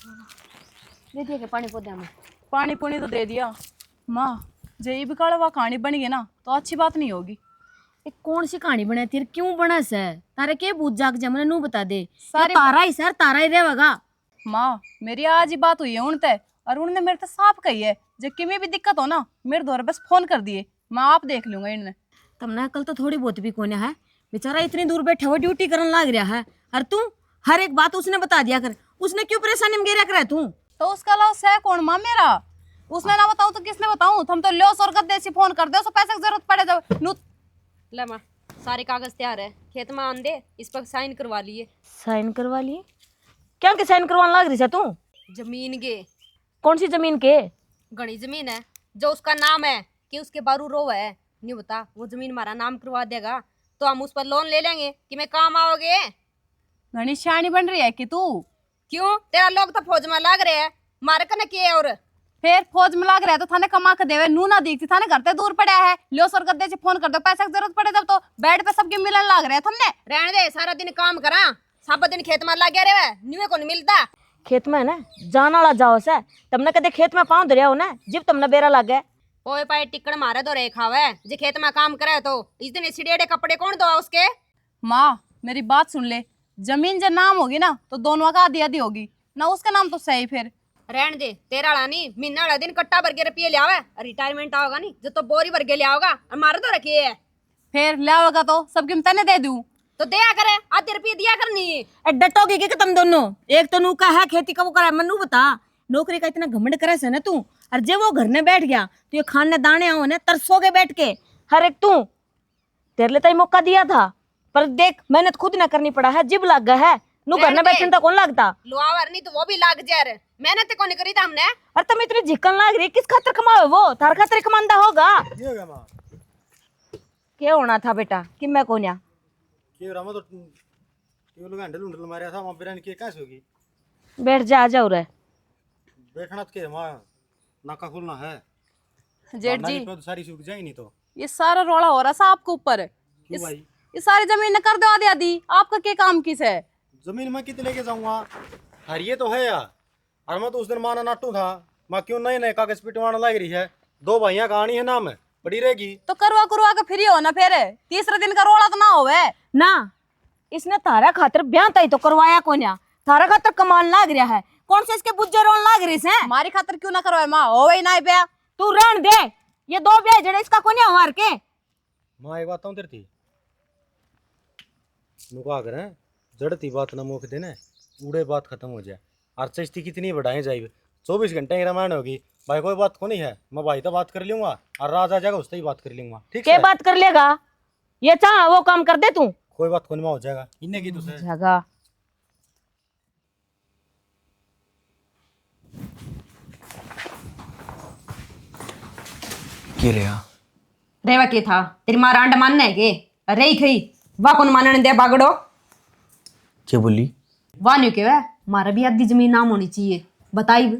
दे दिया क्या पानी पौधे में? पानी पुनी तो दे दिया माँ। जय भी कड़वा कहानी बन गई ना तो अच्छी बात नहीं होगी। ये कौन सी कहानी बना तेरे, क्यों बना से? तारे के बूझ जाग जमने नू बता दे। सारी तारा ही सर तारा ही रहेगा। माँ मेरी आज ही बात हुई है उनते, और उन्होंने मेरे से साफ कही है जब किमें भी दिक्कत हो ना मेरे द्वारा बस फोन कर दिए, मैं आप देख लूंगा इनने। तमने कल तो थोड़ी बहुत भी कोने है, बेचारा इतनी दूर बैठा हुआ ड्यूटी करने लाग रहा है, और तू हर एक बात उसने बता दिया कर। उसने क्यों परेशानी में घेरा कर तू? तो उसका अलावा सह कौन माँ मेरा? उसने ना बताऊं तो किसने बताऊं? तुम तो लो और गद्दे से फोन कर दो, उसको पैसे की जरूरत पड़े जब नू। ले माँ, सारे कागज तैयार है, खेत में आन दे, इस पर साइन करवा लिए। साइन करवा लिए? क्या के साइन करवाने लाग रही है तू? जमीन के। कौन सी जमीन के? घनी जमीन है जो उसका नाम है कि उसके बारू रो है, नहीं बता वो जमीन हमारा नाम करवा देगा तो हम उस पर लोन ले लेंगे कि मैं काम आओगे। घनी शानी बन रही है कि तू? क्यों? तेरा लोग तो फौज में लाग रहे हैं, मारे कने किए और फिर फौज में लाग रहा है तो थाने कमा के देवे नू ना दीखती, थाने घर ते दूर पड़ा है, लो सर गद्दे से फोन कर दो, पैसे की जरूरत पड़े जब तो बेड पे सबके मिलन लाग रहे हैं थमने। रहने दे, सारा दिन काम करा, सब दिन खेत में लग गया रे, न्यूए को नहीं मिलता। खेत में है ना जान वाला जाओ से, तुमने कदे खेत में पाँव धरिया हो ना जब तुमने बेरा लग गया। ओए पाए टिकड़ मारे तो रे खावे जे खेत में काम करे तो इस दिन छिड़ेड़े कपड़े कौन दो उसके। माँ मेरी बात सुन ले, जमीन जब नाम होगी ना तो दोनों का आधी आधी होगी ना, उसका नाम तो सही। फिर रहने दे, तेरा वाला नहीं, महीना वाला दिन कट्टा भर के रुपये ले आवे, रिटायरमेंट आओगा नहीं जो तो बोरी भर के ले आओगा और मारे तो रखिए है। फिर ले आओगा तो सबकी मैं तने दे दूं तो दिया करे, आधे रुपये दिया करनी। डटोगी के तुम दोनों? एक तो नू का है खेती का वो करे, मनु बता नौकरी का इतना घमंड करे से ना तू, और जब वो घर में बैठ गया तो ये खाने दाने आओ ना तरसोगे बैठ के हर एक। तू तेरे लिए तो मौका दिया था पर देख मेहनत खुद ना करनी पड़ा है, जिब लग गया है नू घर में बैठने तो कौन लगता? लुआवर नहीं तो वो भी लाग जा रे, मेहनत कौन करी था हमने। अरे तुम इतनी झिकन लाग रही, किस खातर कमाओ? वो तार खातर कमांदा होगा। क्या होना था बेटा कि मैं कोन्या के रामा तो ये लोग हैंडल उंडल मारा था वहां बिरयानी के कैसे होगी? बैठ जा, आ जाओ रे। बैठना तो के वहां नाका खुलना है जेठ जी। तो सारी सूख जाए नहीं तो ये सारा रोड़ा हो रहा है आपके ऊपर। क्यों भाई? ये सारी जमीन न कर दो आधी आधी, आपका क्या काम किस है? जमीन मैं कितने लेके जाऊंगा? हर ये तो है यार, और मैं तो उस दिन माना नाटू था, मैं क्यों नए नए कागज पिटवाना लग रही है। दो भाइयां कहानी है नाम है बड़ी रहेगी तो करवा करवा के फ्री हो ना, फिर तीसरे दिन का रोड़ा तो ना होवे ना। इसने तारा खातर ब्याह तय तो करवाया कोन्या, तारा खातर कमान लाग रहा है। कौन से इसके बुज्जे रोन लाग रही से? हमारी खातर क्यों ना करवाए माँ, होवे ही ना ब्याह। तू रहन दे, ये दो ब्याह जड़े इसका कोन्या मार के। माँ एक बात बताऊं तेरे थी, नुका कर जड़ती बात ना मुख देने उड़े बात खत्म हो जाए। और चस्ती कितनी बढ़ाए जाए, 24 घंटे की रामायण होगी भाई, कोई बात को नहीं है। मैं भाई तो बात कर लूंगा और राज आ जाएगा उससे ही बात कर लूंगा, ठीक के है? बात कर लेगा? ये चाह वो काम कर दे तू। कोई बात को नहीं हो जाएगा इन्हें की तुझे जगह की रहा रेवा के था तेरी मां रांड मानना है के रही खई वाह कौन मानने दे बागड़ो। क्या बोली? वाह नहीं के वे मारा भी आधी जमीन नाम होनी चाहिए, बताई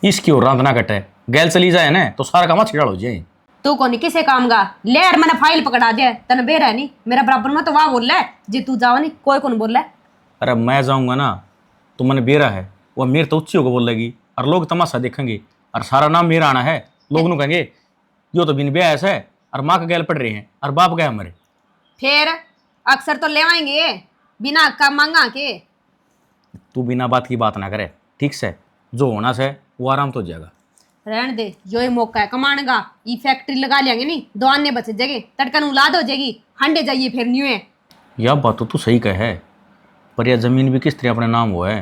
इसकी और रांध ना कटे, गैल चली जाए ना तो सारा काम छिड़ा हो जाए। तू कौन किसे काम का ले यार, मैंने फाइल पकड़ा दिया तन बेरा नहीं मेरा बराबर में तो वाह बोल रहा है जे तू जाओ नहीं कोई कौन बोल रहा है। अरे मैं जाऊंगा ना तो मैंने बेरा है वो मेरे तो उच्ची होकर बोल लेगी और लोग तमाशा देखेंगे और सारा नाम मेरा आना है। लोग नु कहेंगे यो तो बिन ब्याह ऐसा है और माँ का गैल पड़ रहे हैं और बाप गए हमारे। फिर अक्सर तो ले आएंगे बिना का मांगा के। तू बिना बात की बात ना करे, ठीक से जो होना से वो आराम तो हो जाएगा। रहने दे, जो ही मौका है कमाने का, ई फैक्ट्री लगा लेंगे नहीं दो आने बच जाएगी, तड़कन उलाद हो जाएगी, हंडे जाइए फिर न्यू है। यह बात तो तू सही कहे, पर यह जमीन भी किस तरह अपने नाम हुआ है।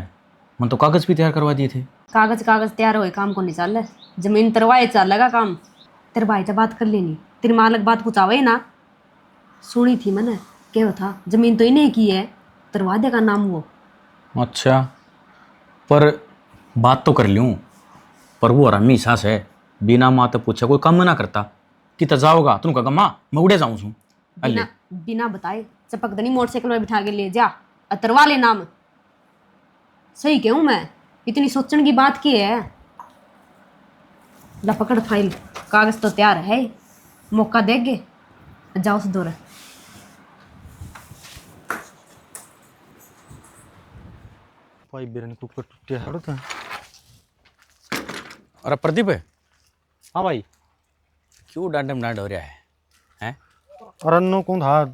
मैंने तो कागज भी तैयार करवा दिए थे। कागज कागज तैयार हो काम को नहीं चल रहा, जमीन तरवाए चल लगा काम। तेरे भाई से बात कर लेनी, तेरी माँ लग बात पूछावे ना। सुनी थी मैंने क्या था जमीन तो इन्हें की है, तरवा देगा नाम वो। अच्छा पर बात तो कर लूँ, पर वो हरामी सास है, बिना माँ तो पूछे कोई काम ना करता कि तो जाओगा तुम कहा माँ मैं उड़े जाऊँ छूँ बिना बिना बताए चपक दनी मोटरसाइकिल में बिठा के ले जा अतरवा ले नाम। सही कहूँ मैं, इतनी सोचने की बात की है। ला पकड़ फाइल, कागज तो तैयार है, मौका देंगे जाओ से दौरे। भाई बिरन कुकर टूटे हड़ो था और प्रदीप हाँ भाई। क्यों डांडम डांड हो रहा है हैं? और अन्नू कौन था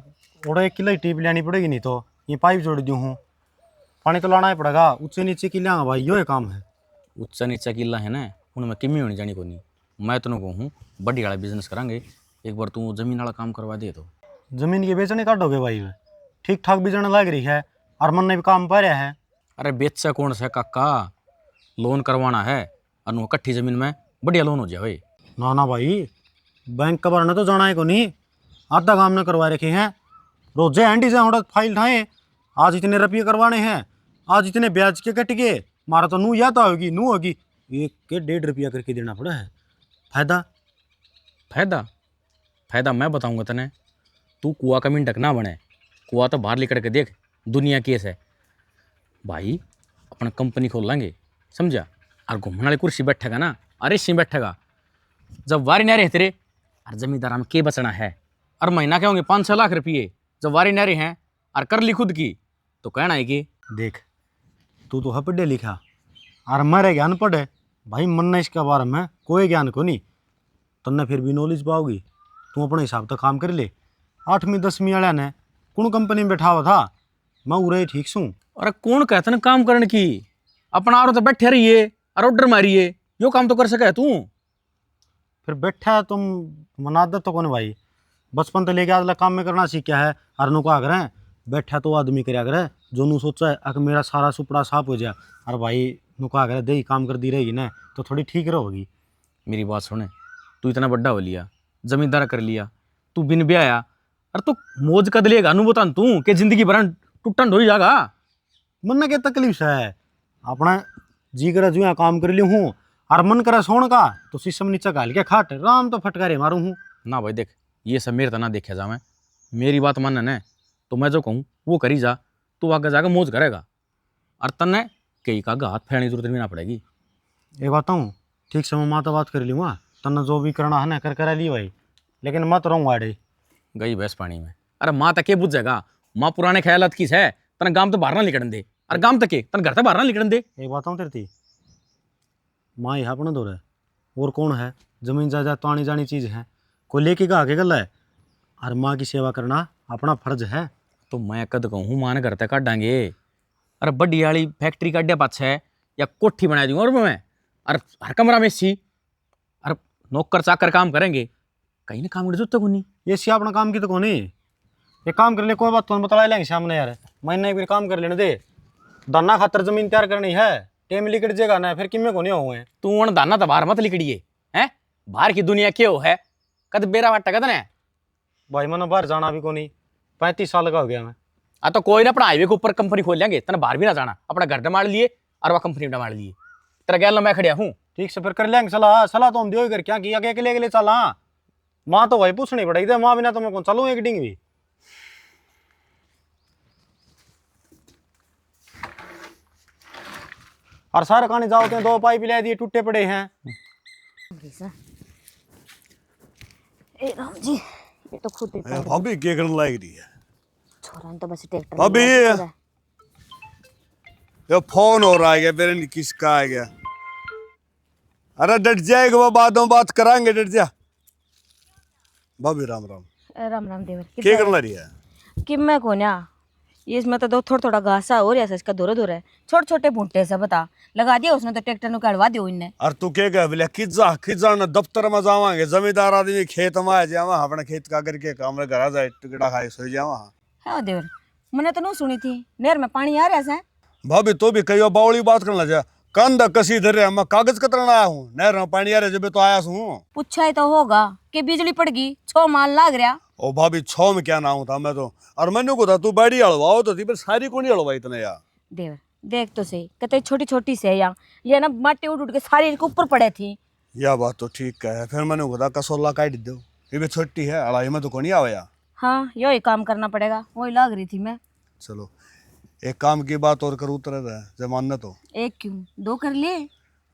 थोड़ा 1 किलो ही टीप लेनी पड़ेगी, नहीं तो ये पाइप जोड़ दूँ हूँ, पानी तो लाना ही पड़ेगा, ऊंचे नीचे की लिया भाई, यो है काम है। ऊंचा नीचा किला है ना, उनमें किमी होनी जानी को नहीं। मैं तो कहूँ बड़ी वाला बिजनेस करांगे, एक बार तू जमीन वाला काम करवा दे तो। जमीन के बेचने काटोगे भाई, ठीक ठाक बेचने लग रही है और मन ने भी काम पा रहा है। अरे बेचा कौन सा काका, लोन करवाना है और वो कट्ठी जमीन में बढ़िया लोन हो जाए भाई। ना ना भाई, बैंक का भरना तो जाना है को नहीं, आधा काम ने करवा रखे हैं, रोजे एंडी से उड़द फाइल ठाए, आज इतने रुपये करवाने हैं, आज इतने ब्याज के कट गए, मारा तो नू या तो होगी नू होगी, 1 के 1.5 रुपया करके देना पड़ा है। फायदा फायदा फायदा मैं बताऊंगा तने, तू कुआ का मिनटक ना बने, कुआ तो बाहर लेकर के देख दुनिया केस है भाई। अपना कंपनी खोल लेंगे समझा, और घूमने वाली कुर्सी बैठेगा ना, अरे सी बैठेगा, जब वारी नारे है तेरे और जमींदार में के बचना है, और महीना क्या होंगे 5-6 लाख रुपये, जब वारी नारे हैं और कर ली खुद की तो कहना है कि देख, तू तो है पढ़े लिखा और मरे ज्ञान पढ़े भाई, मन ने इसके बारे में कोई ज्ञान को नहीं, तन्ने फिर भी नॉलेज पाओगी, तू अपने हिसाब से काम कर ले। 8वीं 10वीं वाला ने कौन कंपनी में बैठा हुआ था, मैं उरे ठीक सूँ। अरे कौन कहते ना काम करने की, अपना आरो तो बैठे रहिए और ऑर्डर मारिए, यो काम तो कर सके तू। फिर बैठा है तुम, मनादत तो कौन भाई, बचपन तो लेके आज काम में करना सीखा है, और नु का करें बैठा तो आदमी करया करे जो नू सोचा है अगर मेरा सारा सुपड़ा साफ हो जाए, और भाई नु का करे दे काम कर दी रहेगी ना तो थोड़ी ठीक रहोगी। मेरी बात सुने, तू इतना बड्डा हो लिया, जमींदार कर लिया, तू बिन ब्याया, अरे तू मौज कद लेगा नु बता तू के जिंदगी भर टूटन ढोई जागा। मन ना क्या तकलीफ है, अपना जी करे जो यहाँ काम कर लियो हूँ, और मन करे सोने का तो शीशम नीचे घाल के खाट राम तो फटकारे मारू हूँ। ना भाई देख, ये सब मेरे तना देखा जा, मैं मेरी बात मानना न तो मैं जो कहूँ वो करी जा, तू आगे जाकर मौज करेगा, और तन्ने कई का हाथ फैलने की जरूरत भी ना पड़ेगी। एक बात हूँ, ठीक से मैं माँ तो बात कर लूँगा, तन्ने जो भी करना है ना कर करा ली भाई, लेकिन मत रहूँगा अड़े। गई भैंस पानी में, अरे माँ तक के बुझ जाएगा, माँ पुराने ख्यालात किस है, तन गांव तो बाहर ना निकलन दे, और गांव तक के तन घर तक बाहर ना निकलन दे। एक बात हूँ तेरे थी, माँ ही अपने दो है और कौन है, जमीन जायदाद तो आनी जानी चीज़ है, कोई लेके का आगे गल है, और माँ की सेवा करना अपना फर्ज है। तो मैं कद कहूँ माँ ने घर तक काटांगे, अरे बड़ी वाली फैक्ट्री काटे पाछ है या कोठी बना दूंगा और मैं, और हर कमरा में सी, और नौकर चाकर काम करेंगे, कहीं ना काम जरूरत को नहीं। ये सी अपना काम की तो कौन, एक काम कर ले, कोई बात तो बता लेंगे सामने यार, महीने भी काम कर लेने दे, दाना खातर जमीन तैयार करनी है, टेम लिकट जगह ना फिर किमें को नहीं हुए। तू उन दाना तो बाहर मत लिकड़िए हैं, बाहर की दुनिया क्यों है, कद बेरा वाटा कद ने भाई मैंने बाहर जाना भी को नहीं, 35 साल का हो गया मैं। आ तो कोई ना, अपना हाईवे के ऊपर कंपनी खोल लेंगे, तने बाहर भी ना जाना, अपना घर डमाड़ लिए और वह कंपनी डमाड़ लिए, तेरा गैल मैं खड़िया हूँ। ठीक से फिर कर लेंगे सलाह, सलाह तो हम दियो कर क्या किया अकेले अकेले चला, माँ तो भाई पूछनी पड़ेगी थे, माँ बिना तो मैं कौन चलूँ एक डिंग भी। और सारे खाने जाओ तो 2 पाइप ले दिए टूटे पड़े हैं। ए राम जी, ये तो खुद ही ए, भाभी क्या करने लग रही है? छोरा ने तो बस ट्रैक्टर भाभी में लगा के ये फोन हो रहा है, मेरे किसका आ गया? अरे डट जाएगा वो, बातों बात कराएंगे, डट जा। भाभी राम राम, राम राम देवर क्या करने लग रही है? कि मैं कोन्या ये इसमें तो दो थोड़ा थोड़ा घासा हो रहा है, इसका धोरे धोरे है, छोटे छोटे भुट्टे से बता लगा दिया उसने तो ट्रैक्टर में कड़वा दियो इनने। अरे तू क्या कह बोले खिजा न दफ्तर में जावांगे, जमींदार आदमी खेत में आ जावा, अपने खेत का करके काम में घर जाए टिकड़ा खाए सो जावा। हाँ देवर, मैंने तो नहीं सुनी थी, नहर में पानी आ रहा है। भाभी तो भी कई बावली बात करना जा, कंधा कसी धर रहा, मैं कागज कतरना आया हूँ, नहर में पानी आ रहा जब तो आया हूँ। पूछा ही तो होगा कि बिजली पड़ गई, 6 माल लाग रहा। ओ भाभी 6 में क्या ना हूँ था मैं तो, और मैंने को था तू बड़ी हलवाओ तो थी, पर सारी को नहीं हलवाई इतने यार। देवर देख तो सही, कहते छोटी छोटी से यहाँ ये ना माटी उठ उठ के सारी इनके ऊपर पड़े थी। यह बात तो ठीक है, फिर मैंने को था कसोला काट दो, ये भी छोटी है, हलाई में तो को नहीं आया। हाँ यही काम करना पड़ेगा, वही लाग रही थी मैं। चलो एक काम की बात और करूँ उतर है जमाना तो एक क्यों 2 कर ले।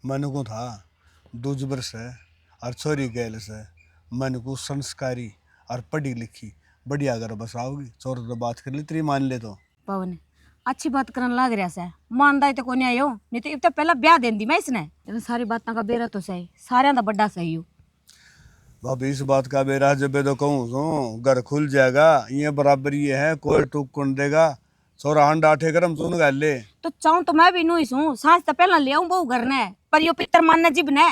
मैंने को था दूजबर से और छोरी गैल से, मैंने को संस्कारी और पढ़ी लिखी बढ़िया अगर बस आओगी चोर तो बात कर ली तेरी मान ले तो। पवन अच्छी बात करन लाग रहा से मानदा तो कोनी आयो नहीं तो इब तो पहला ब्याह देन दी मैं इसने लेकिन सारी बातों का बेरा तो सही सारे दा बड़ा सही हो भाभी इस बात का बेरा जब तो कहूँ सो घर खुल जाएगा, ये बराबरी है, कोई टूक कौन देगा। सोरा अंडा आठे गरम सुन गा ले। तो चाहूं तो मैं भी नु ही सू सांस तो पहला ले आऊं बहु घर ने पर यो पितर मानने जिब ने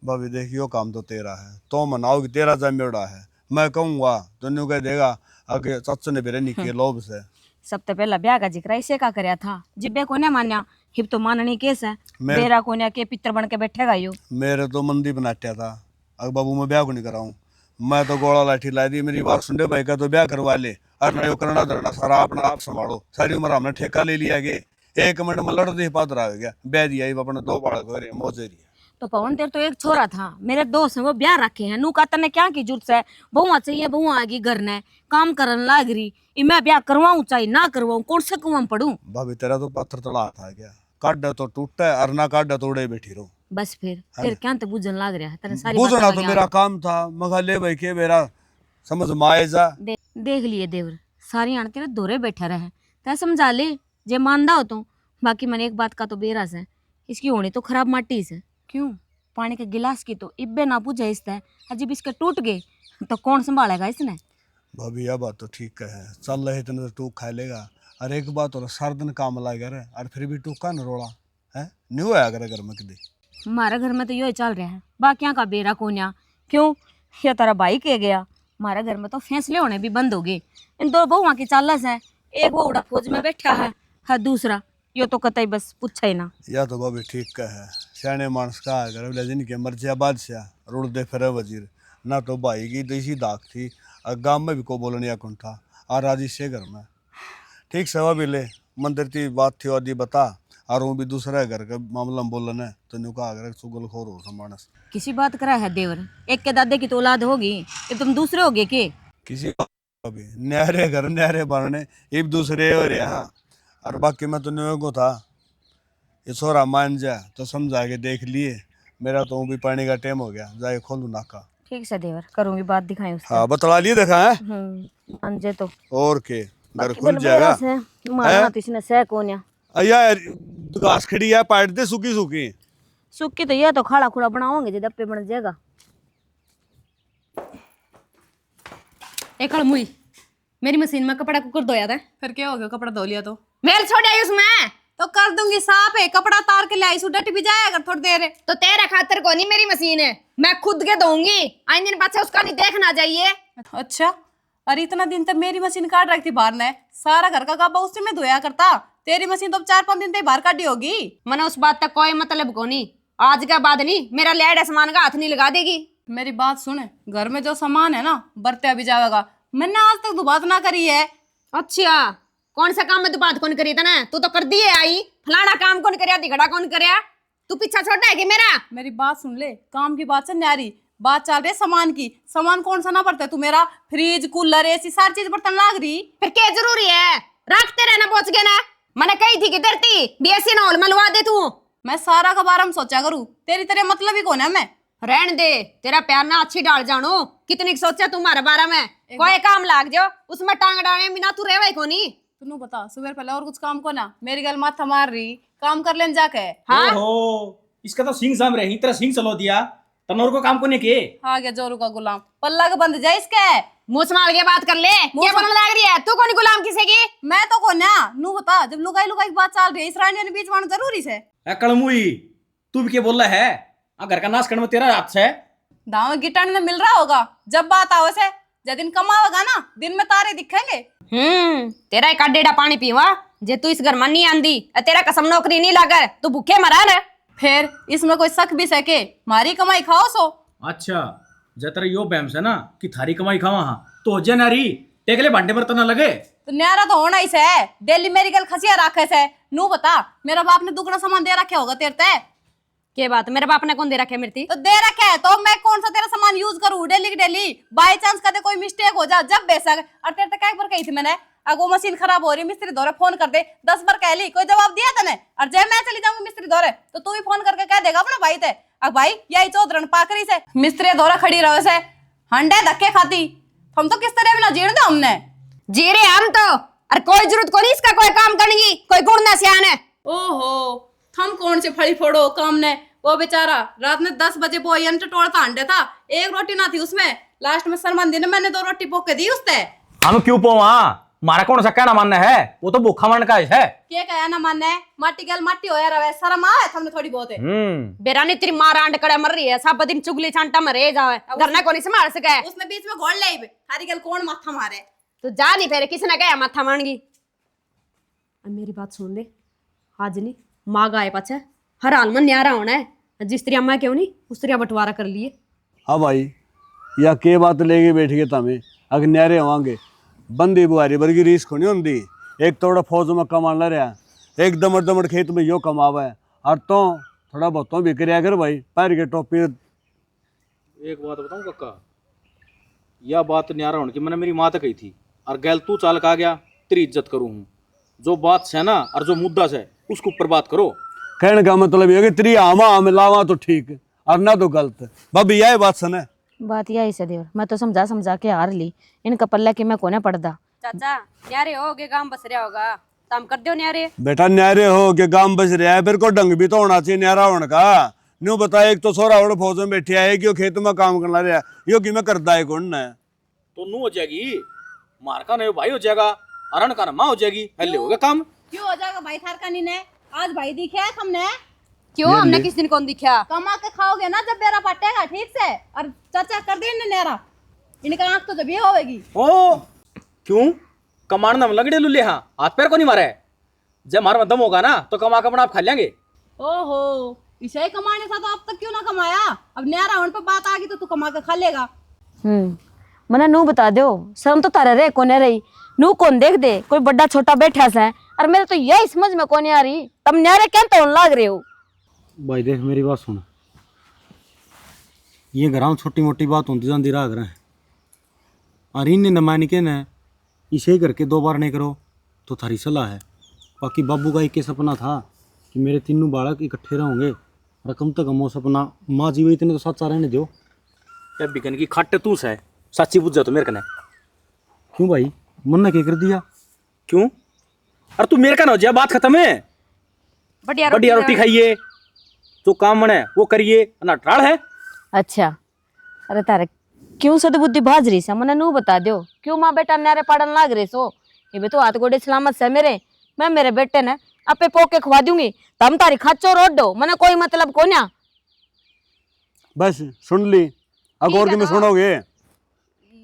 भाभी देखियो काम तो तेरा है, तो मनाओ कि तेरा जमेड़ा है। मैं कहूँगा तो न्यू कह देगा आगे सच ने बेरे निके लोभ से। सब तो पहला ब्याह का जिक्र ऐसे का करया था जिब्बे को ने मान्या हिब तो माननी केस है मैं- बेरा को ने के पितर बन के बैठेगा यो मेरे तो मंदी बनाया था, अब बाबू मैं ब्याह को नहीं कराऊं। मैं तो गोला लाठी ला दी, मेरी बात सुन दे भाई का तो ब्याह करवा ले और ना यो करना धरना सारा अपना आप संभालो। सारी उम्र हमने ठेका ले लिया गे, 1 मिनट में लड़ दे पात्र आ गया ब्याह दिया अपने 2 बालक हो रहे मौजे रही। तो पवन तेरे तो एक छोरा था मेरे दोस्त हैं वो ब्याह रखे हैं नू का तने क्या की जरूरत है बहुआ चाहिए बहुआ आएगी घर ने काम करन लाग रही मैं ब्याह करवाऊं चाहे ना करवाऊं कौन से कुआं पढ़ूं भाभी तेरा तो पत्थर तला था क्या, काट तो टूटा है और ना काट तो उड़े बैठी रहो। बस फिर क्या ते बुझन लाग रहा है तेरे सारी बुझना बातें तो लग मेरा काम था, मगा ले भाई के मेरा समझ माए जा। देख लिए देवर सारी आन तेरे दोरे बैठा रहे तै समझा ले जे मानदा हो तो बाकी मैंने एक बात का तो बेरास है इसकी होनी तो खराब माटी से क्यों पानी के गिलास की तो इब्बे ना पूछे इससे अजीब इसके टूट गए तो कौन संभालेगा इसने भाभी यह बात तो ठीक है, चल रहे इतने तो टूक खा लेगा। और एक बात और सारा दिन काम लगा रहे और फिर भी टूका न रोड़ा है नहीं होया करे घर में कभी। हमारे घर में तो यही चल रहा है बाकियां का बेरा कोन्या क्यों या तेरा भाई के गया हमारे घर में तो फैसले होने भी बंद हो गए इन 2 बहुआ की चालस है एक वो उड़ा फौज में बैठा है दूसरा यो तो कतई बस पूछा ही ना। या तो भाभी ठीक का है, सियाने मानस का है जिनके मर्जिया बादशाह रुड़ दे फिर वजीर ना तो भाई की देसी दाग थी और गाँव में भी को बोलने या कौन था और आज इससे घर में ठीक सेवा भी ले मंदिर की बात थी और बता और वो भी दूसरा घर का मामला में बोलना है तो न्यू का अगर चुगल खोर हो समानस किसी बात करा है देवर एक के दादे की तो औलाद होगी ये तुम दूसरे होगे के किसी अभी न्यारे घर न्यारे बनने एक दूसरे हो रहा और बाकी मैं तो न्यू को था ये छोरा मान जा तो समझा के देख लिए मेरा तो भी पानी का टाइम हो गया जाए खोलू नाका। ठीक से देवर करूंगी बात दिखाई उसको। हाँ बतला लिए देखा है अंजे तो और के घर बाकी खुल बन जाएगा। बेरा से मारना तो इसने सह कोन्या यार घास खड़ी है पाट दे सूखी सूखी सुक्की तो ये तो खाड़ा खुड़ा बनाओगे जो दप्पे बन जाएगा। एक मुई मेरी मशीन में कपड़ा कुकर धोया था फिर क्या हो गया कपड़ा धो लिया तो मेल छोड़ आई उसमें तो कर दूंगी साफ है कपड़ा तार के लाई डट भी जाएगा थोड़ी देर। तो तेरा खातर को नहीं मेरी मशीन है मैं खुद के धोऊंगी आइन दिन पाछे उसका नहीं देखना चाहिए। अच्छा अरे इतना दिन तक मेरी मशीन काट रखी थी बाहर ने सारा घर का गाबा उसी में धोया करता तेरी मशीन तो 4-5 दिन तक बाहर काटी होगी। मैंने उस बात तक कोई मतलब को नहीं आज के बाद नहीं मेरा लेड सामान का हाथ नहीं लगा देगी। मेरी बात सुने घर में जो सामान है ना बरते भी जाएगा मैंने आज तक तो बात ना करी है। अच्छा कौन सा काम में तू बात कौन करी था ना तू तो कर दिए आई फलाना काम कौन करया दिखड़ा कौन करया तू पीछा छोटा है कि मेरा। मेरी बात सुन ले काम की बात से न्यारी बात चल रही है सामान की सामान कौन सा ना बरते तू मेरा फ्रिज कूलर ऐसी सारी चीज बर्तन लाग रही फिर क्या जरूरी है रखते रहना पहुंच गए ना मैंने कही थी कि डरती बीएससी ना हॉल मलवा दे तू। मैं सारा का बारे में सोचा करूँ तेरी तेरे मतलब ही कौन है मैं रहन दे तेरा प्यार ना अच्छी डाल जानो कितनी सोचा तुम्हारे बारे में कोई काम लाग जाओ उसमें टांग डाले बिना तू रेवे को नहीं। तू बता सुबह पहले और कुछ काम को ना मेरी गल माथा मार रही काम कर लेन जाके। हाँ ओहो इसका तो सिंह साम रही तेरा सिंह चलो दिया तनोर को काम को नहीं किए आ गया जोरू का गुलाम पल्ला का बंद जाए इसके मुंह संभाल के बात कर ले क्या बनने लग रही है तू कौन गुलाम किसे की मैं तो कौन ना नू बता जब लुगाई लुगाई की बात चल रही है इस रानी बीच में जरूरी से कड़मुई तू भी क्या बोल रहा है घर का नाश करने में तेरा हाथ है दाव गिटार में मिल रहा होगा जब बात आवे से जब दिन कमाओगा ना दिन में तारे दिखेंगे। तेरा एक डेढ़ा पानी पीवा जे तू इस घर में नहीं आंदी तेरा कसम नौकरी नहीं लागर तू भूखे मरा न फिर इसमें कोई शक भी सके मारी कमाई खाओ सो। अच्छा जतरा यो बहम से ना कि थारी कमाई खावा हाँ तो जे नारी टेकले भांडे बर्तन ना लगे तो न्यारा तो होना ही से डेली मेरी गल खसिया राखे से नू बता मेरा बाप ने दुगना सामान दे रखे होगा तेरे ते के बात मेरे बाप ने कौन दे रखे मेरी तो दे रखे है तो मैं कौन सा तेरा सामान यूज करूँ डेली की डेली बाई चांस कदे कोई मिस्टेक हो जा जब बेशक और तेरे तक एक बार कही थी मैंने अगो मशीन खराब हो रही मिस्त्री दौरे फोन कर दे 10 बार कह ली कोई जवाब दिया तने और जब मैं चली जाऊंगी मिस्त्री दौरे तो तू ही फोन करके कह देगा अपना भाई ते अब भाई यही चौधरन पाकरी से मिस्त्री दौरा खड़ी रहो से हंडे धक्के खाती हम तो किस तरह भी ना जीण दे हमने जी रे हम तो और कोई जरूरत को नहीं इसका कोई काम करने की, कोई गुण ना सियान है। ओहो, थम कौन से फड़ी फोड़ो काम ने। वो बेचारा रात में 10 बजे वो यंत्र तोड़ता अंडे था, एक रोटी ना थी उसमें। लास्ट में सलमान दिन मैंने 2 रोटी पोक के दी उससे। हम क्यों पोवा, मारा कौन सा कहना मानना है, वो तो भूखा मन का है। क्या कहा ना माने, माटी गल माटी होया रहे, शर्म आवे थमने थोड़ी बहुत है। बेरानी तेरी माँ रांड कड़े मर रही है, सब दिन चुगली छांटा में रह जावे, घर ना कोनी संभाल सके। उसने बीच में घोल ले थारी गल कौन माथा मारे। तो जा नहीं फेरे, किसी ने कहा माथा मारगी। मेरी बात सुन ले, आज नहीं माँ गाय पाछे हर हाल में न्यारा होना है, जिस तरह अम्मा क्यों नहीं उस तरह बंटवारा कर लिए। हाँ भाई, या के बात लेके बैठ गए तमें, अगर न्यारे होंगे बंदी बुआरी वर्गी रीस को नहीं होंगी। एक थोड़ा फौज में कमान ला रहा, एक दमड़ दमड़ खेत में यो कमावा है, और तो थोड़ा बहुत तो भी कराया कर भाई, पैर के टोपी। एक बात बताऊं काका, यह बात न्यारा होने की मैंने मेरी माँ तक कही थी, और गैल तू चाल का गया, तेरी इज्जत करूँ हूँ। जो बात है ना और जो मुद्दा है उसको ऊपर बात करो। कहने का मतलब ये है कि तेरी आमा हम लावा तो ठीक और ना तो गलत। भाभी यह बात सुने, बात यही से देवर, मैं तो समझा समझा के हार ली, इनका पल्ला कि मैं कोने पड़दा। चाचा न्यारे होगे, काम बस रहा होगा, काम कर दो न्यारे। बेटा न्यारे हो के गांव बस रहा है, फिर को ढंग भी तो होना चाहिए न्यारा होने का। न्यू बता, एक तो सोरा और फौज में बैठे है, कि खेत में काम करना रहा, यो कि मैं करता है कौन ने। तो नू हो जाएगी, मार का नहीं भाई हो जाएगा, अरण का ना माँ हो जाएगी, पहले होगा काम। क्यों हो जाएगा भाई थार का नी ने, आज भाई दिखे है हमने। क्यों हमने किस दिन कौन दिखा? कमा के खाओगे ना जब बेरा पटेगा ठीक से, और चर्चा कर दी इन्हें नेरा, इनका आंख तो जब ये होगी। ओ क्यों कमान ना लगड़े लुल्ले, हाँ हाथ पैर को नहीं मारे, जब मार में दम होगा ना तो कमा के अपना आप खा लेंगे। ओहो, इसे कमाने था तो अब तक क्यों ना कमाया, अब न्यारा होने पर बात आ गई तो तू कमा के खा लेगा। मना नू बता दो, शर्म तो तारे रे कोने रही, नू कौन देख दे, कोई बड़ा छोटा बैठा सा है, और मेरे तो यही समझ में कोने आ रही, तब न्यारे क्या तो लाग रहे हो। भाई देख मेरी बात सुन, ये घर में छोटी मोटी बात होती जाती रहा घर, और इन नमानी के न इसे करके 2 बार नहीं करो तो थारी सलाह है। बाकी बाबू का एक ही सपना था कि मेरे तीनों बालक इकट्ठे रहेंगे, और कम से कम वो सपना माँ जी वही इतने तो साथ रहने दो। क्या बिकन की खट तू से सच्ची बुझ जा तो मेरे कने। क्यों भाई, मन ने क्या कर दिया? क्यों, अरे तू मेरे का ना हो जाए, बात खत्म है। बढ़िया बढ़िया रोटी खाइए, जो काम मन है वो करिए, ना टाल है। अच्छा, अरे तारे क्यों सदबुद्धि भाज रही से, मने नू बता दो, क्यों माँ बेटा न्यारे पाड़न लाग रहे सो। ये भी तो हाथ गोड़े सलामत से मेरे, मैं मेरे बेटे ने अपे पोके खवा दूंगी, तम तारी खाचो रोड दो, मने कोई मतलब कोन्या। बस सुन ली, अब और कि मैं सुनोगे।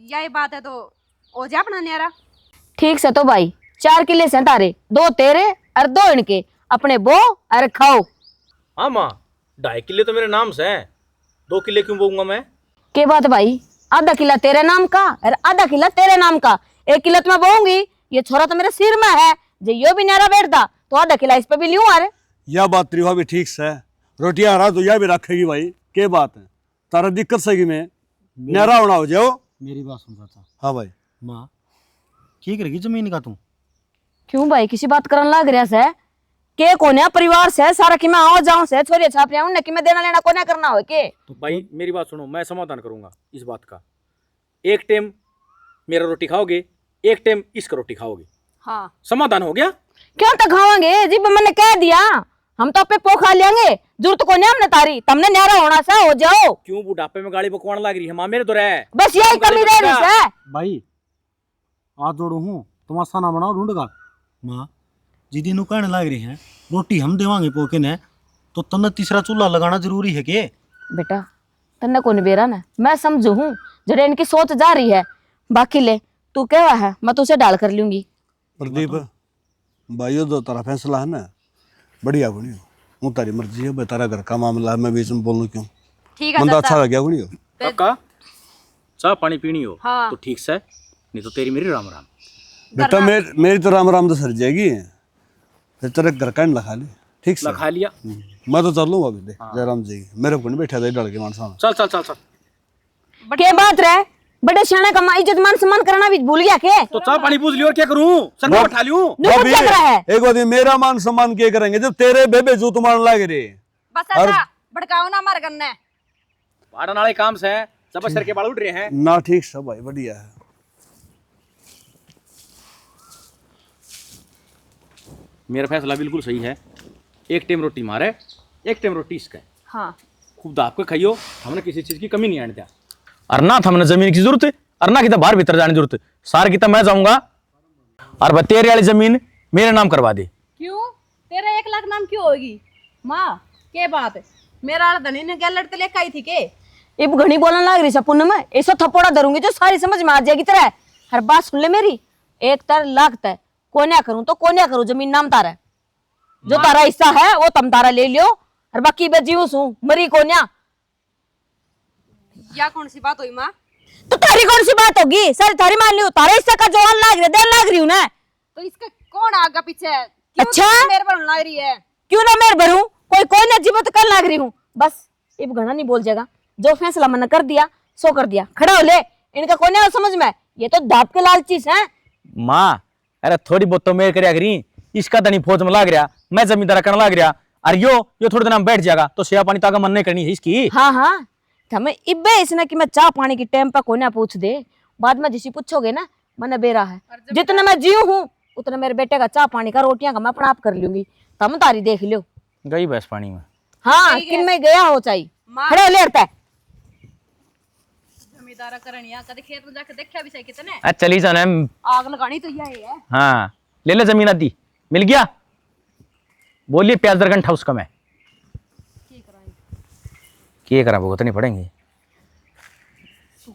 यही बात है तो हो जा अपना न्यारा। ठीक से तो भाई 4 किले से तारे, 2 तेरे और 2 इनके, अपने बो और खाओ। हाँ माँ, 2.5 किले तो मेरे नाम से हैं, 2 किले क्यों बोऊंगा मैं? के बात भाई, आधा किला तेरे नाम का और आधा किला तेरे नाम का, 1 किलो तो मैं बोऊंगी, ये छोरा तो मेरे सिर में है, जो यो भी न्यारा बैठता तो आधा किला इस पे भी लियूं। अरे यह बात तेरी भी ठीक से, रोटियां हरा तो यह भी रखेगी भाई, के बात है तारा दिक्कत सही में न्यारा होना हो जाओ। मेरी बात सुन चाचा। हाँ भाई, माँ की करेगी जमीन का तू? क्यों भाई किसी बात करन लाग रहा से, के कोने परिवार से सारा कि मैं आओ जाऊं से छोरी छाप रहा हूं कि मैं देना लेना कोने करना हो के। तो भाई मेरी बात सुनो, मैं समाधान करूंगा इस बात का। एक टाइम मेरा रोटी खाओगे, एक टाइम इसका रोटी खाओगे, हाँ समाधान हो गया। क्यों तो खावांगे जी, मैंने कह दिया हम तो अपने पोखा लेंगे, जरूरत को नहीं हमने तारी, तुमने न्यारा होना सा हो जाओ। क्यों बुढ़ापे में गाड़ी बकवान लग रही है, माँ मेरे तो रहे। बस यही कमी रह रही है। भाई आज जोड़ू हूँ, तुम खाना बनाओ ढूंढगा। माँ जीदी नु कहने लग रही है रोटी हम देवांगे पोके ने, तो तन्ने तीसरा चूल्हा लगाना जरूरी है के? बेटा तन्ने को बेरा ना, मैं समझू हूँ जड़े इनकी सोच जा रही है, बाकी ले तू क्या है मैं तुझे डाल कर लूंगी। प्रदीप भाइयों दो तारा फैसला है ना, बढ़िया गुणी हो, हूँ तारी मर्जी है, तारा घर का मामला है, मैं बीच में बोलूँ क्यों? ठीक है बंदा चाचा। अच्छा लग गया गुणी हो। काका चाय पानी पीनी हो हाँ। तो ठीक से, नहीं तो तेरी मेरी राम राम। बेटा मेरी तो राम राम तो सर जाएगी, फिर तेरे घर का लखा ले, ठीक से खा लिया। मैं तो चल लूंगा अभी, देख जयराम जी मेरे को नहीं बैठा था डर के मानसा। चल चल चल चल। के बात रहे, बड़े शाना का इज्जत मान सम्मान करना भी भूल गया के? तो चाय पानी पूछ लियो और क्या करूं, संग उठा लियो। नुकुर क्या कर रहा है? एक बात मेरा मान सम्मान क्या करेंगे जब तेरे बेबे जूत मारने लगे रे। बस चाचा भड़काओ ना हमारे गन्ने। पाड़न वाले काम से सब सर के बाल उठ रहे हैं ना ठीक सब भाई बढ़िया है। मेरा फैसला बिल्कुल सही है। एक टाइम रोटी मारे, एक टाइम रोटी इसका है। हाँ खूब दाप के खाइयो, हमने किसी चीज की कमी नहीं आने दिया। और ना हमने जमीन की जरूरत है, और ना कि बाहर भीतर जाने की जरूरत है। सार की मैं जाऊंगा और बतेरे वाली जमीन मेरे नाम करवा दे। क्यों? तेरा 1 लाख नाम क्यों होगी? माँ के बात है, मेरा धनी ने क्या लड़ते लेकर आई थी के? इब घनी बोलने लग रही सपुन में, ऐसा थप्पड़ा धरूंगी जो सारी समझ में आ जाएगी तेरा। हर बात सुन ले मेरी, 1 तर लाख तय कोन्या करूं तो कोन्या करूं, जमीन नाम तारा है। जो तारा हिस्सा है वो तम तारा ले लियो, और बाकी मैं जीव हूं, मरी कोन्या। या कौन सी बात हुई माँ? तो तारी कौन सी बात होगी? सर थारी मान लियो, तारे हिस्सा का जो लाग रही देन लाग रही हूं ना। तो इसका कौन आगा पीछे है? क्यों अच्छा? मेरे पर लग रही है? क्यों ना मैं भरूं, कोई कोन्या जीव तो कर लाग रही हूं। बस इब घना नहीं बोल जाएगा, जो फैसला मैंने कर दिया सो कर दिया। खड़ा हो ले, इनका कोन्या हो समझ में, ये तो दाप के लालची है। माँ अरे थोड़ी बहुत तो मेरे करया करी, इसका तो नहीं फौज में लाग रहा, मैं जमींदार करने लाग रहा। और यो थोड़े दिन में बैठ जाएगा तो सेवा पानी ताका मन नहीं करनी है इसकी। हाँ हाँ, हमें इब्बे इसने कि मैं चाह पानी की टाइम पर कोन्या पूछ दे, बाद में जिसी पूछोगे ना मैंने बेरा है। जितना मैं जीव हूँ उतना मेरे बेटे का चाह पानी का रोटियां का मैं अपना आप कर लूंगी। तम तारी देख लियो। गई भैंस पानी में। हाँ कि मैं गया हो चाहिए, खड़े हो ले हटता है। जमींदारा करनिया कदे खेत में जाके देखा भी सही कितने चली जाना। आग लगानी तो यही है। हाँ ले ले जमीन आदि मिल गया। बोलिए प्याज दरगंठा उसका मैं क्या करा, भुगतनी पड़ेंगे।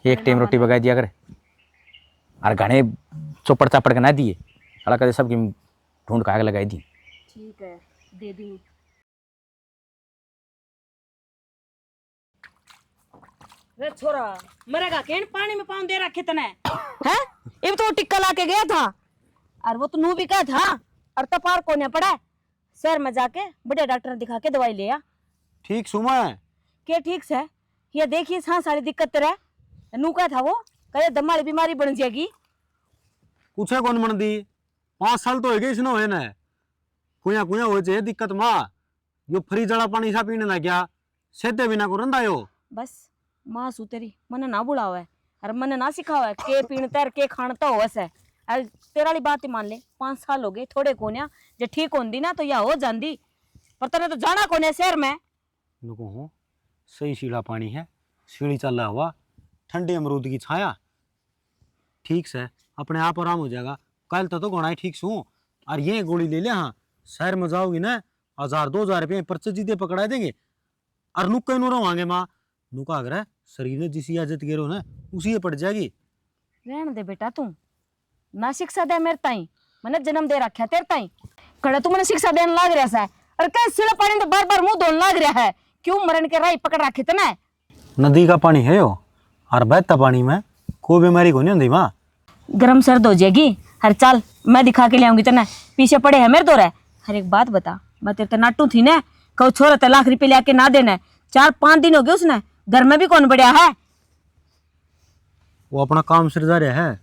एक टाइम रोटी पका दिया करे, और घने चौपड़ चापड़ के ना दिए, अला कदे सबकी ढूंढ का आग लगाई दी। ठीक है दे दी। रे छोरा मरेगा केन, पानी में पाँव दे रखे तने हैं। इब तो टिक्का लाके गया था, और वो तो नू भी कहा था, और तपार कोने पड़ा शहर में जाके बड़े डॉक्टर दिखा के दवाई लिया। ठीक सुमा है क्या ठीक है? ये देखिए सांस सारी दिक्कत रहे, नू का था वो कहे दम वाली बीमारी बन जाएगी। पूछे कौन मन दी, 5 साल तो हो गए इसने हुए ना, कुया कुया हो जाए दिक्कत माँ। यो फ्री जड़ा पानी सा पीने लग गया, सेते बिना को रंदा यो। बस माँ सू तेरी मन ना बुलावा है, और मन ना सिखावा है के पीण तर के खान तो होस है। अरे तेरा वाली बात ही मान ले, 5 साल हो गए थोड़े कोन्या, जे ठीक होंदी ना तो या हो जांदी, पर तेरे तो जाना कोने शहर में। नुको हो सही सीढ़ा पानी है, सीढ़ी चला हुआ, ठंडे अमरूद की छाया, ठीक से अपने आप आराम हो जाएगा। कल तो घोड़ा ठीक सू, और ये गोली ले ले। हाँ शहर में जाओगी ना 1000-2000 रुपये पर्चे जीते पकड़ा देंगे, और नुक कहीं रहोगे माँ। नुका अगर शरीर ने जिस इजाजत गिरो ना उसी पड़ जाएगी। रहने दे बेटा, तू ना शिक्षा दे मेरे ताई, मैंने जन्म दे रखा तेरे ताई, कड़ा तू मैंने शिक्षा देने लाग रहा है। और कह सिला पानी तो बार बार मुंह धोने लाग रहा है, क्यों मरण के राई पकड़ रखे तना। नदी का पानी है यो, और बहता पानी में कोई बीमारी को नहीं होती माँ। गरम सर्द हो जाएगी। हर चाल मैं दिखा के ले आऊंगी तना, पीछे पड़े है मेरे दो रहे। हर एक बात बता, मैं तेरे नाटू थी ना, कहो छोरा 1 लाख रुपये लेके ना देना, 4-5 दिन हो गए उसने, घर में भी कौन बढ़िया है। वो अपना काम सिर जा रहा है,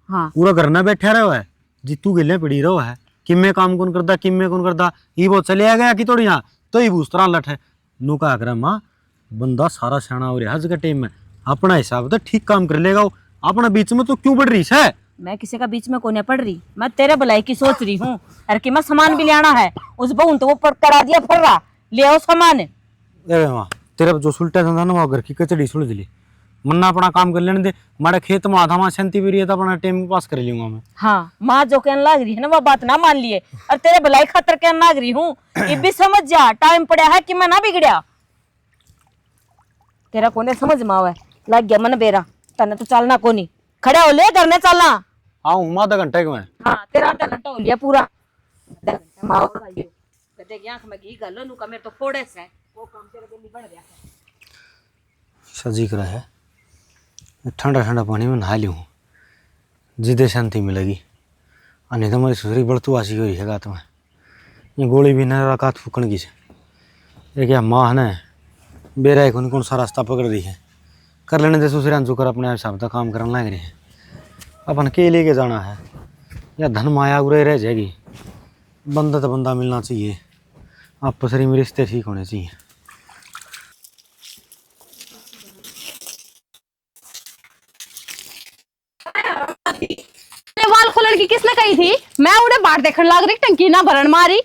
हाँ पूरा घर ना बैठा रहा है, जितू गिले पड़ी रहो है, किम्मे काम कौन करता किम्मे कौन करता, ये वो चले आ गया कि थोड़ी यहाँ तो ही बूझ तरह लठ है। नु का आग्रह माँ बंदा सारा सियाना हो रहा है आज के टाइम में, अपना हिसाब तो ठीक काम कर लेगा वो, अपना बीच में तो क्यों बढ़ रही है। मैं किसी का बीच में कोने पड़ रही, मैं तेरे भलाई की सोच रही हूँ। अरे कि मैं सामान भी ले आना है, उस बहू तो वो करा दिया फर रहा, ले आओ सामान। अरे माँ तेरा जो सुलटा था ना वो घर की कचड़ी सुलझ ली, मन्ना अपना काम कर लेने दे। मारे खेत में आधा वहाँ शांति भी रही है तो अपना टाइम पास कर लूंगा मैं। हाँ माँ जो कहने लाग रही है ना वो बात ना मान लिए, और तेरे भलाई खातर कहने लाग रही हूँ। ये भी समझ जा, टाइम पड़ा है कि मैं ना बिगड़या। तेरा कोने समझ में आवे, लग गया मन बेरा, तने तो चलना कोनी, खड़ा हो ले घर ने चलना। आऊँ माँ 2 घंटे के में। हाँ तेरा आधा घंटा हो लिया पूरा, आधा घंटा माँ और भाइयों गधे की आंख में घी गलो नु का मेरे तो फोड़े से वो काम तेरे दिल्ली बढ़ गया है। सजी कर है ठंडा ठंडा पानी में नहा लूँ, जिदे शांति मिलेगी। नहीं तो मेरी सुसरी बढ़तू आसी हुई है गात में, ये गोली भी न रात फूकन की से। ये क्या माँ ने बेरा कौन कौन सा रास्ता पकड़ रही है, कर लेने दे सुसरी अंजू कर अपने हिसाब से काम करने लग रही है। अपन के लेके जाना है या धन माया उरे रह जाएगी। बंदा तो बंदा मिलना चाहिए, आपस में रिश्ते ठीक होने चाहिए। वाल खोलने की किसने कही थी? मैं उन्हें बांट देखने लग रही टंकी ना भरण मारी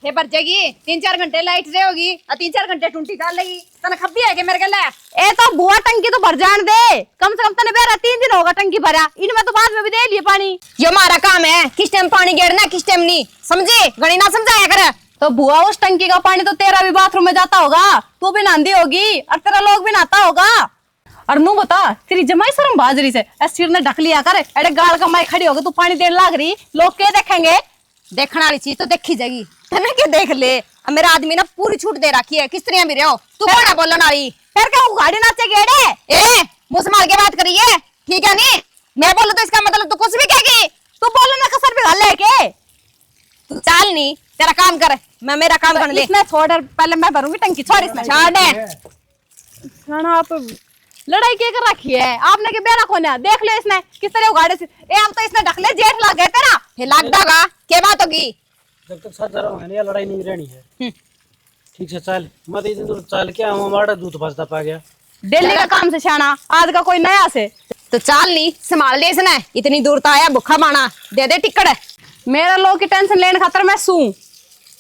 हे पर जाएगी 3-4 घंटे लाइट रहेगी और 3-4 घंटे टूंटी डाल लेगी तने खब्बी है के मेरे गले ए तो बुआ टंकी तो भर जान दे, कम से कम तने बेरा 3 दिन होगा टंकी भरा, इनमें तो बाद में भी दे लिए पानी। ये हमारा काम है, किस टाइम पानी गेरना किस टाइम नहीं, समझे? गणी ना समझाया कर। तो बुआ उस टंकी का पानी तो तेरा भी बाथरूम में जाता होगा, तू भी नहाती होगी और तेरा लोग भी नहाता होगा। और नू बता तेरी जमाई शर्म बाजरी से सिर ने ढक लिया कर, अरे गाल का माई खड़ी होगी तू पानी देने लाग रही, लोग क्या देखेंगे? देखने वाली चीज तो देखी जाएगी, तने के देख ले। अब मेरा आदमी ना पूरी छूट दे रखी है, किस तरह भी रहो तू कौन है बोलने वाली? फिर क्या गाड़ी नाचे गेड़े? ए मुंह संभाल के बात करिए, ठीक है नहीं? मैं बोलूं तो इसका मतलब तू कुछ भी कहेगी। तू बोलने में कसर भी घाल के तू चाल नहीं, तेरा काम कर, मैं मेरा काम करने दे। इसमें छोड़, पहले मैं भरूंगी टंकी, छोड़ इसमें। छोड़ दे। खाना आप लड़ाई क्या कर रखी है आपने के बेरा कोने देख ले इसने किस तरह उगाड़े से ए हम तो इसने ढक ले जेठ लग गए तेरा फिर लाग दागा क्या बात होगी? जब तक साथ जरा है लड़ाई नहीं रहनी है। ठीक से चल, मत इतनी दूर चल के हम हमारा दूध फंसता पा गया। डेली का काम से शाना, आज का कोई नया से तो चाल नहीं, संभाल ले इसने, इतनी दूर तो आया भूखा माना, दे दे टिकट। मेरा लोग की टेंशन लेने खातर मैं सू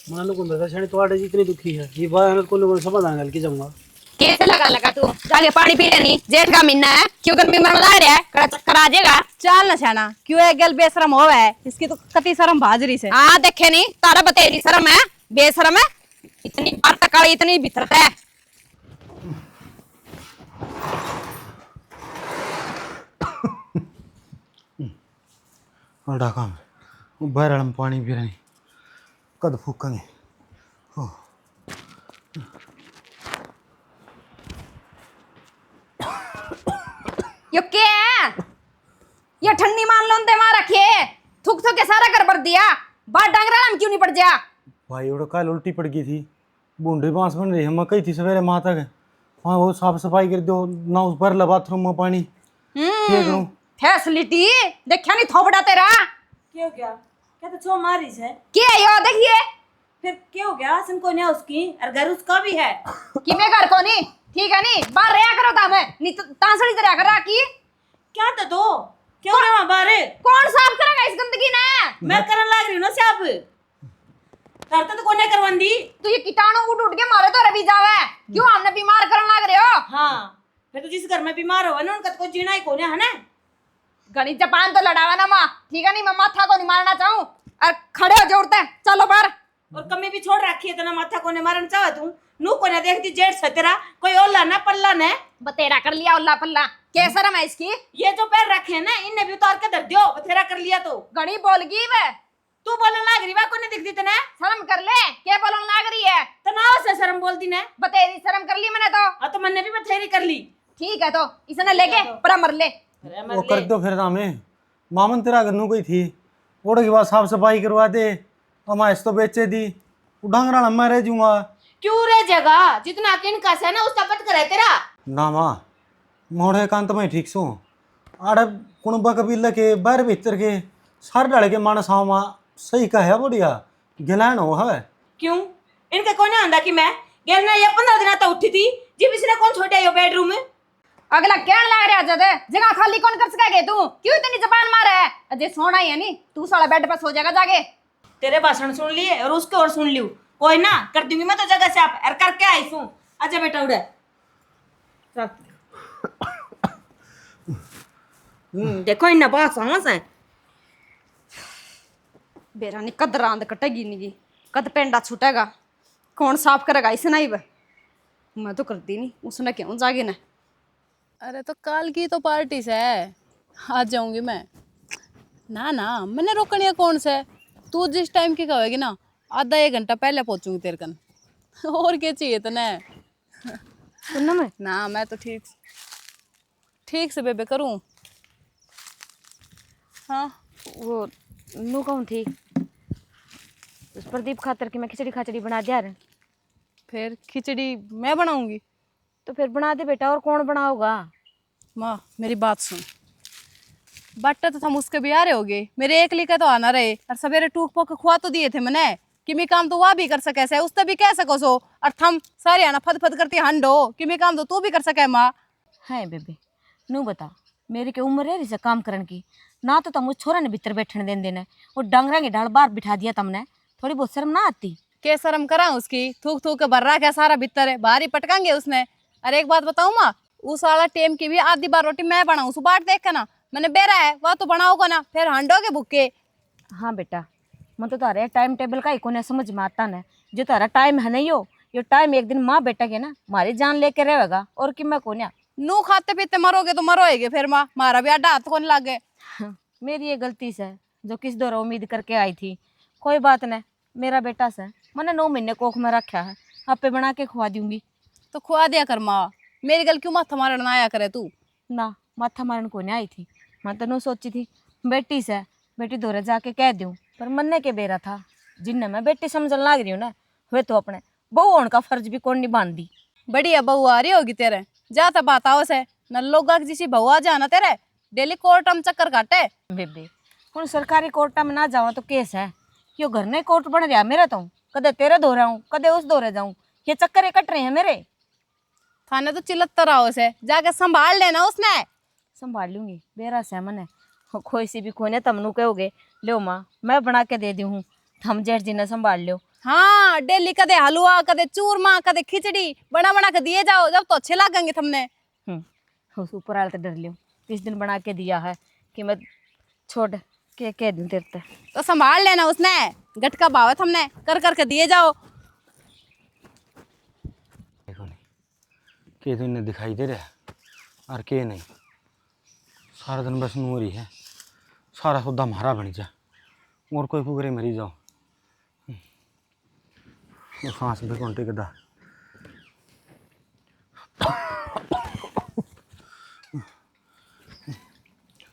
मान लो कौन छणी तो जितनी दुखी है ये बात को लोगों समाधान करके जाऊंगा। कैसे लगा लगा तू जाके पानी पी लेनी, जेठ का महीना है, क्यों गर्मी में लगा रहा है, कड़ा चक्कर आ जाएगा। चल न शाना, क्यों एक गल बेशरम हो है, इसकी तो कति शर्म बाजरी से। हाँ देखे नहीं, तारा बतेरी शर्म है, बेशरम है, इतनी बार तक इतनी भीतर है। बड़ा काम बैरल में पानी पी रही कद फूकेंगे। यो क्या है? ये ठंडी मान लो दे मार रखे, थूक थूक के सारा कर भर दिया, बाहर डांगरा हम क्यों नहीं पड़ जा? भाई वो कल उल्टी पड़ गई थी, बूंदी बांस बन रही है, मकई थी सवेरे माँ तक, वहाँ वो साफ सफाई कर दो ना, उस भर ला बाथरूम में पानी करूँ फैसिलिटी देखा नहीं थोपड़ा तेरा क्या हो गया? क्या तो छो मारिस है? क्या है यो देखिए फिर क्या हो गया? हसन को नहीं उसकी और घर उसका भी है। कि मैं घर को नहीं, ठीक है नहीं, बाहर रहा करो था मैं नहीं तो तांसड़ी तरह कर रखी। क्या तो क्यों रहा बाहर? कौन साफ करेगा इस गंदगी ने? मैं करन लाग रही हूं ना साफ, करता तो कोने करवन दी। तो ये कीटाणु उठ उठ के मारे तो रवि जावे, क्यों हमने बीमार करन लाग रहे हो? हाँ फिर तो जिस घर में बीमार हो ना उनका तो कोई जीना ही कोने है ना। गणित जापान तो लड़ावा ना माँ, ठीक है नहीं, मैं माथा को नहीं मारना चाहूँ और खड़े हो जोड़ते हैं, चलो बाहर। और कमी भी छोड़ रखी है तो ना माथा कोने मारना चाहे तू, नू कोने देखती जेठ से तेरा कोई ओला ना पल्ला ने बतेरा कर लिया उल्ला पल्ला, क्या शर्म है इसकी? ये जो पैर रखे हैं ना इन्हें भी उतार के धर दियो, बतेरा कर लिया तो। गणी बोल गई वे, तू बोलने लाग रही वा कोने दिखती तने? शर्म कर ले, क्या बोलने लाग रही है? तनाव से शर्म बोलती ने। बतेरी शर्म कर ली मैंने तो। हाँ तो मैंने भी बथेरी कर ली। ठीक है तो इसने लेके परा मर ले। वो कर दो फिर हमें मामन तेरा गन्नू कोई थी ओढ़ के बाद साफ सफाई करवा दे, हमारे तो बेचे दी उड़ांगरा मैं रह जूंगा। क्यों रे जगह जितना किन का है ना उसका पत करे तेरा ना माँ मोड़े कांत में ठीक सो आड़े कुणबा कबीला के बाहर भीतर के सारे डाले के मानस हाँ माँ सही का है बढ़िया गिलान हो है। क्यों इनके कोने आंदा कि मैं गेलना ये 15 दिन तो उठी थी जी इसने कौन छोड़ा यो बेडरूम में। अगला क्या लग रहा जदे जगह खाली कौन कर सकेगा? तू क्यों इतनी जबान मार है? अजय सोना ही है नहीं, तू साला बेड पर सो जाएगा जाके। तेरे भाषण सुन लिए और उसके और सुन लियो, कोई ना कर दूंगी मैं तो जगह से आप और करके आई हूं। आजा बेटा उड़े देखो इन बात समझ है बेरा नहीं कद रांद कटेगी नहीं, कद पेंडा छूटेगा, कौन साफ करेगा इसे? नहीं वे मैं तो करती नहीं, उसने क्यों जागे ना। अरे तो कल की तो पार्टी से आ जाऊंगी मैं। ना ना मैंने रोकनी है कौन से, तू जिस टाइम की कहेगी ना आधा 1 घंटा पहले पहुंचूंगी तेरे कन। और क्या चाहिए तने? सुनना मैं ना मैं तो ठीक से बेबे करूं। हाँ वो नू कौन थी उस प्रदीप खातर की मैं खिचड़ी खाचड़ी बना दिया रे। फिर खिचड़ी मैं बनाऊंगी तो फिर बना दे बेटा, और कौन बनाओगा? माँ मेरी बात सुन, बट्टा तो हम उसके भी आ रहे होगे, मेरे एक लिखे तो आना रहे और सवेरे टूक पोक खुआ तो दिए थे मैंने कि मैं काम तो वह भी कर सके से उससे भी कह सको सो, और थम सारे आना फद फद करती हंडो कि मैं काम तो तू भी कर सके। माँ है बेबे नू बता मेरी के उम्र है रिसे काम करने की ना, तो तुम उस छोरा ने भीतर बैठने देन देना, वो डांगरा के ढाल बाहर बिठा दिया तुमने, थोड़ी बहुत शर्म ना आती? के शर्म करा उसकी, थूक थूक के भर रहा क्या सारा भीतर है, बाहर ही पटकांगे उसने। अरे एक बात बताऊं माँ, उस वाला टेम की भी आधी बार रोटी मैं बनाऊं, सुबाट देख के ना, मैंने बेरा है वह तो बनाओगे ना, फिर हंडोगे भूखे। हाँ बेटा, मैं तो तारे टाइम टेबल का ही कोने समझ में आता ना, जो तारा टाइम है नहीं हो, ये टाइम एक दिन माँ बेटा के ना मारी जान लेके रहेगा, और कि मैं कोन्या। नू खाते पीते मरोगे तो मरोएगे फिर माँ, मारा भी आडा हाथ कौन लागे। मेरी ये गलती से जो किस दौरा उम्मीद करके आई थी, कोई बात नहीं, मेरा बेटा से मैंने 9 महीने कोख में रखा है, आपे बना के खुआ दूंगी। तो खुआ दिया कर माँ, मेरी गल क्यों माथा मारना आया करे तू। ना माथा मारन को नहीं आई थी, मैं तो नू सोची थी बेटी से बेटी दौरे जाके कह दूं, पर मन्ने के बेरा था, जिन्हें मैं बेटी समझन लाग रही हूँ ना, वे तो अपने बहू होने का फर्ज भी कौन निभान दी। बढ़िया बहू आ रही होगी तेरे, जाता बात आओ से न लोगा जिसी बहू आ जाना तेरे, डेली कोर्ट में चक्कर काटे। बेबे हूँ सरकारी कोर्टा में ना जावा तो केस है, यो घर ने कोर्ट बन रहा मेरा, तो कदे तेरे दौरे आऊँ कदे उस दौरे जाऊँ, ये चक्कर कट रहे हैं मेरे। थाने तो चिल्लतर आओ से, जाके संभाल लेना उसने। संभाल लूंगी, बेरा सहमन है, खोई सी भी खोने तम नू कहोगे लो माँ मैं बना के दे दी हूँ, हम जेठ जी ने संभाल लो। हाँ डेली कदे हलवा कदे चूरमा कदे खिचड़ी बना बना के दिए जाओ, जब तो अच्छे लगेंगे तुमने। उस ऊपर आल तो डर लियो, किस दिन बना के दिया है कि मैं छोड़ के कह दूँ तेरे ते। तो संभाल लेना उसने, गटका भावत हमने कर करके दिए जाओ। देखो नहीं के तो इन्हें दिखाई दे रहा है और के नहीं, सारा दिन बस नूर ही है, सारा सौदा हमारा बन जा, और कोई कुकरे मरी जाओ, वो सांस भी कौन टिकदा।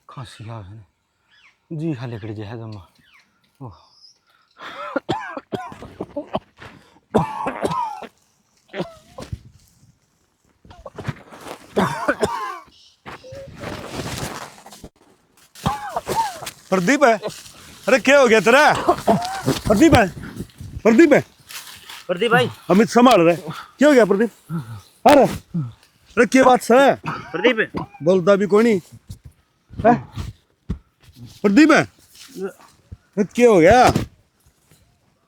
खांसी आ गई जी, खाली कड़ी जो है जमा ओह। प्रदीप है, अरे क्या हो गया तेरा? प्रदीप है, प्रदीप है, प्रदीप भाई, अमित संभाल रहे, क्या हो गया प्रदीप? अरे अरे क्या बात है? प्रदीप बोलता भी कोई नहीं है? प्रदीप है, अरे क्या हो गया?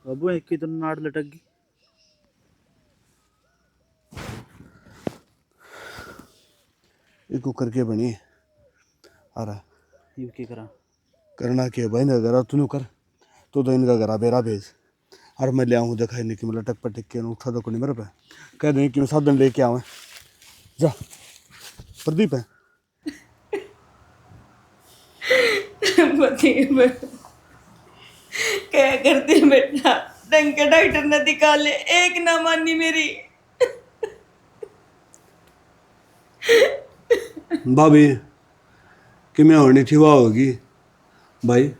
बाबू एक की तो नाड़ लटक गई। इसको करके बनी अरे ये की करा करना क्या भाई ना करा तूने कर, तो इनका घरा बेरा भेज, और मैं ले आऊँ देखा नहीं कि मैं लटक पटक के उठा तो कोई मेरे पे, कह दें कि मैं साधन लेके आऊँ जा। प्रदीप है क्या करती बेटा, ढंग के डॉक्टर ने दिखा ले, एक ना मानी मेरी। भाभी कि मैं होनी थी वह होगी भाई,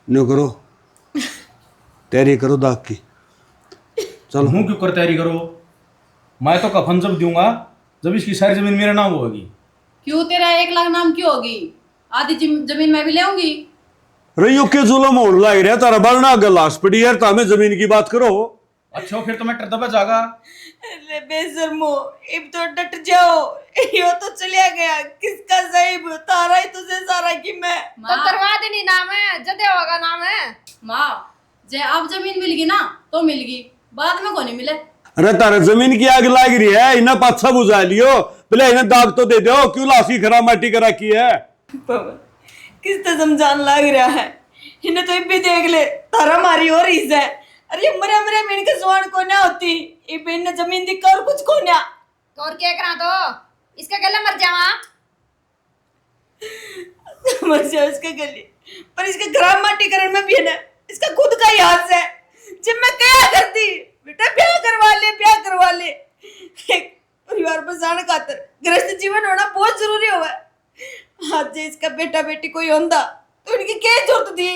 नो करो तैयारी करो दाग की, चलो। हूँ क्यों कर तैयारी करो, मैं तो कफन जब दूंगा जब इसकी सारी जमीन मेरा नाम होगी। क्यों तेरा 1 लाख नाम क्यों होगी, आधी जमीन मैं भी ले आऊंगी। रैयो के जुलम होने लग रहा तारा बालना गलास पड़ी यार, तामे जमीन की बात करो। अच्छा फिर तो मैं दबा जागा। अरे बेशर्मो, अब तो डट जाओ, यो तो चलिया गया, किसका सही तारा ही तुझे सारा की मैं तो करवा देनी नाम है, जदे होगा नाम है। माँ जे अब जमीन मिल गई ना तो मिल गई, बाद में को नहीं मिले। अरे तारा जमीन की आग लग रही है, इन्हें पाछा बुझा लियो, पहले इन्हें दाग तो दे दो, क्यों लाशी खराब माटी करा की है? किस तो समझान लग रहा है, इन्हें तो भी देख ले तारा मारी हो रही है। अरे मरे मरे में इनके जुआन को ना होती, इब इन्हें जमीन दी कर कुछ को ना, तो और क्या करा तो इसका गला मर जावा। मर जाओ इसके गले, पर इसके खराब माटी करण में भी है ना, इसका खुद का ही हाथ है। जब मैं क्या करती बेटा, ब्याह करवा ले, एक परिवार बसाने खातर गृहस्थ जीवन होना बहुत जरूरी हुआ है। आज जे इसका बेटा बेटी कोई होंदा तो इनकी क्या जरूरत थी,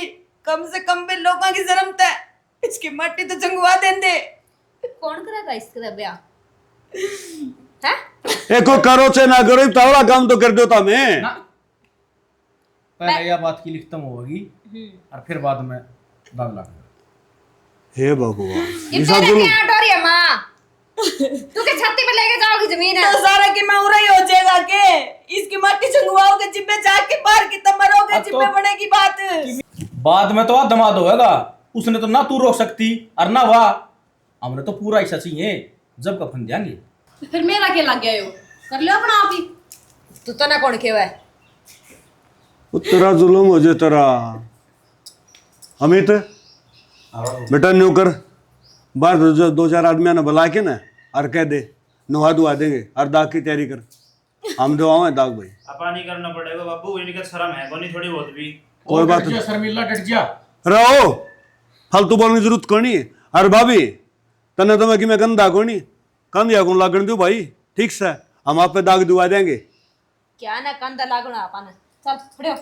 कम से कम भी लोगों की शर्म था, इसकी माटी तो जंगवा देंदे। कौन करेगा इसका ब्याह है? एको करो चाहे ना करो, तावड़ा काम तो कर दो तामे। पहले यह बात की लिखतम होगी और फिर बाद में दाग लगा। हे भगवान, ये तेरे क्या डोरी है माँ? तू के छत्ती पे लेके जाओगी जमीन है तो सारा की मैं उरा ही हो जाएगा के इसकी मट्टी चंगवाओगे जिब्बे जाके बाहर की तब मरोगे अब तो- जिब्बे बनेगी बात। बाद में तो दमाद होगा, उसने तो ना तू रोक सकती और ना वाह, हमने तो पूरा ऐसा चाहिए जब कफन देंगे। फिर मेरा क्या लग गया यो, कर लो अपना आप ही। तू तो ना कौन खेवा है वो तेरा जुल्म हो जाए तेरा। अमित बेटा न्यू कर, बाहर दो चार आदमियों ने बुला के ना और कह दे नुहा दुआ देंगे और दाग की तैयारी कर, हम दुआओं दाग भाई। अपा नहीं करना पड़ेगा बाबू, इनका शर्म है कोनी थोड़ी बहुत भी। कोई बात नहीं, शर्मिला डट जा। रहो फालतू बोलने की जरूरत कोनी है। अरे भाभी तने तो मैं कि मैं गंदा कोनी कंधिया कौन लागण दू भाई, ठीक से हम आप पे दाग दुआ देंगे। क्या ना कंधा लागना अपन चल खड़े हो